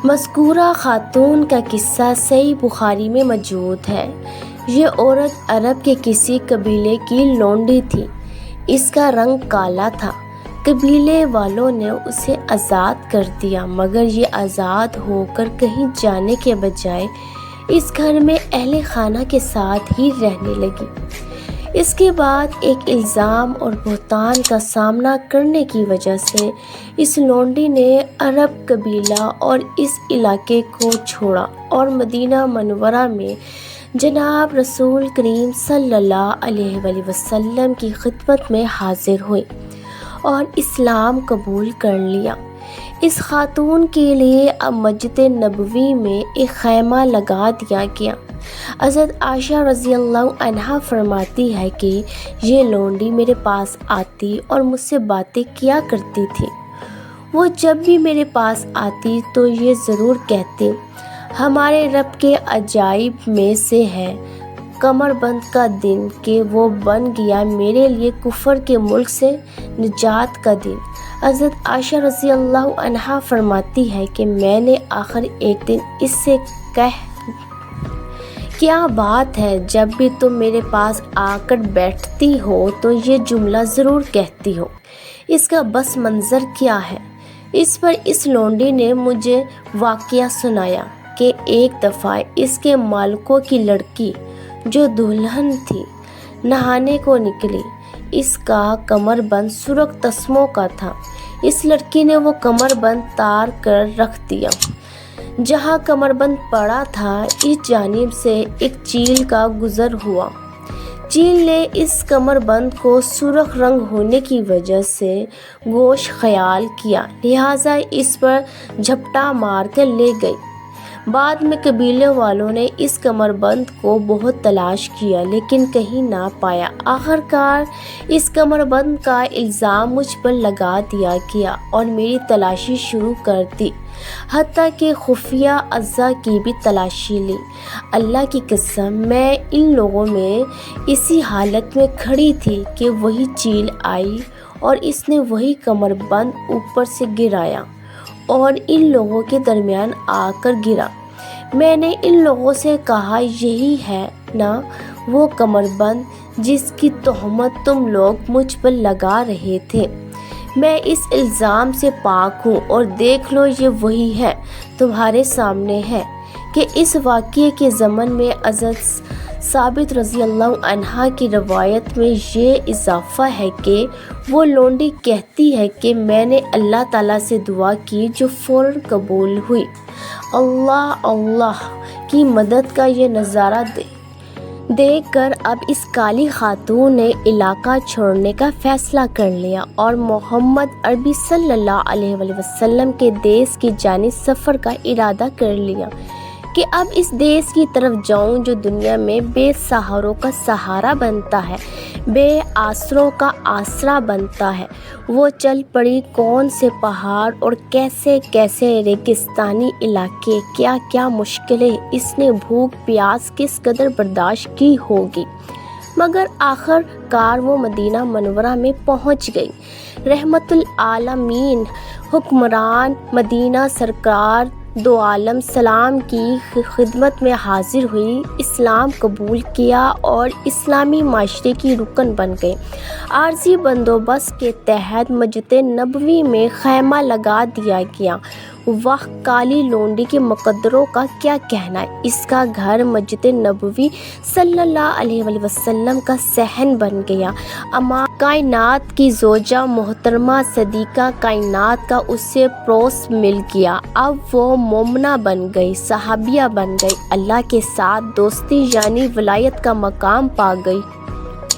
مذکورہ خاتون کا قصہ صحیح بخاری میں موجود ہے۔ یہ عورت عرب کے کسی قبیلے کی لونڈی تھی۔ اس کا رنگ کالا تھا۔ قبیلے والوں نے اسے آزاد کر دیا، مگر یہ آزاد ہو کر کہیں جانے کے بجائے اس گھر میں اہل خانہ کے ساتھ ہی رہنے لگی۔ اس کے بعد ایک الزام اور بہتان کا سامنا کرنے کی وجہ سے اس لونڈی نے عرب قبیلہ اور اس علاقے کو چھوڑا اور مدینہ منورہ میں جناب رسول کریم صلی اللہ علیہ وآلہ وسلم کی خدمت میں حاضر ہوئی اور اسلام قبول کر لیا۔ اس خاتون کے لیے اب مسجد نبوی میں ایک خیمہ لگا دیا گیا۔ حضرت عائشہ رضی اللہ عنہا فرماتی ہے کہ یہ لونڈی میرے پاس آتی اور مجھ سے باتیں کیا کرتی تھی۔ وہ جب بھی میرے پاس آتی تو یہ ضرور کہتی، ہمارے رب کے عجائب میں سے ہے کمر بند کا دن کہ وہ بن گیا میرے لیے کفر کے ملک سے نجات کا دن۔ حضرت عائشہ رضی اللہ عنہا فرماتی ہے کہ میں نے آخر ایک دن اس سے کیا بات ہے، جب بھی تم میرے پاس آ کر بیٹھتی ہو تو یہ جملہ ضرور کہتی ہو، اس کا بس منظر کیا ہے؟ اس پر اس لونڈی نے مجھے واقعہ سنایا کہ ایک دفعہ اس کے مالکوں کی لڑکی جو دلہن تھی نہانے کو نکلی۔ اس کا کمر بند سرخ تسموں کا تھا۔ اس لڑکی نے وہ کمر بند تار کر رکھ دیا۔ جہاں کمر بند پڑا تھا اس جانب سے ایک چیل کا گزر ہوا۔ چیل نے اس کمر بند کو سرخ رنگ ہونے کی وجہ سے گوش خیال کیا، لہٰذا اس پر جھپٹا مار کر لے گئی۔ بعد میں قبیلے والوں نے اس کمر بند کو بہت تلاش کیا لیکن کہیں نہ پایا۔ آخر کار اس کمر بند کا الزام مجھ پر لگا دیا گیا اور میری تلاشی شروع کر دی، حتیٰ کہ خفیہ اعضاء کی بھی تلاشی لی۔ اللہ کی قسم میں ان لوگوں میں اسی حالت میں کھڑی تھی کہ وہی چیل آئی اور اس نے وہی کمر بند اوپر سے گرایا اور ان لوگوں کے درمیان آ کر گرا۔ میں نے ان لوگوں سے کہا، یہی ہے نا وہ کمر بند جس کی تہمت تم لوگ مجھ پر لگا رہے تھے؟ میں اس الزام سے پاک ہوں اور دیکھ لو یہ وہی ہے، تمہارے سامنے ہے۔ کہ اس واقعے کے ضمن میں حضرت ثابت رضی اللہ عنہ کی روایت میں یہ اضافہ ہے کہ وہ لونڈی کہتی ہے کہ میں نے اللہ تعالیٰ سے دعا کی جو فوراً قبول ہوئی۔ اللہ کی مدد کا یہ نظارہ دیکھ کر اب اس کالی خاتون نے علاقہ چھوڑنے کا فیصلہ کر لیا اور محمد عربی صلی اللہ علیہ وآلہ وسلم کے دیس کی جانب سفر کا ارادہ کر لیا کہ اب اس دیس کی طرف جاؤں جو دنیا میں بے سہاروں کا سہارا بنتا ہے، بے آسروں کا آسرا بنتا ہے۔ وہ چل پڑی، کون سے پہاڑ اور کیسے کیسے ریگستانی علاقے، کیا کیا مشکلیں، اس نے بھوک پیاس کس قدر برداشت کی ہوگی، مگر آخر کار وہ مدینہ منورہ میں پہنچ گئی۔ رحمت العالمین حکمران مدینہ سرکار دو عالم سلام کی خدمت میں حاضر ہوئی، اسلام قبول کیا اور اسلامی معاشرے کی رکن بن گئے۔ عارضی بندوبست کے تحت مسجد نبوی میں خیمہ لگا دیا گیا۔ واہ، کالی لونڈی کے مقدروں کا کیا کہنا، اس کا گھر مسجد نبوی صلی اللہ علیہ وآلہ وسلم کا صحن بن گیا۔ اما کائنات کی زوجہ محترمہ صدیقہ کائنات کا اس سے پڑوس مل گیا۔ اب وہ مومنہ بن گئی، صحابیہ بن گئی، اللہ کے ساتھ دوستی یعنی ولایت کا مقام پا گئی۔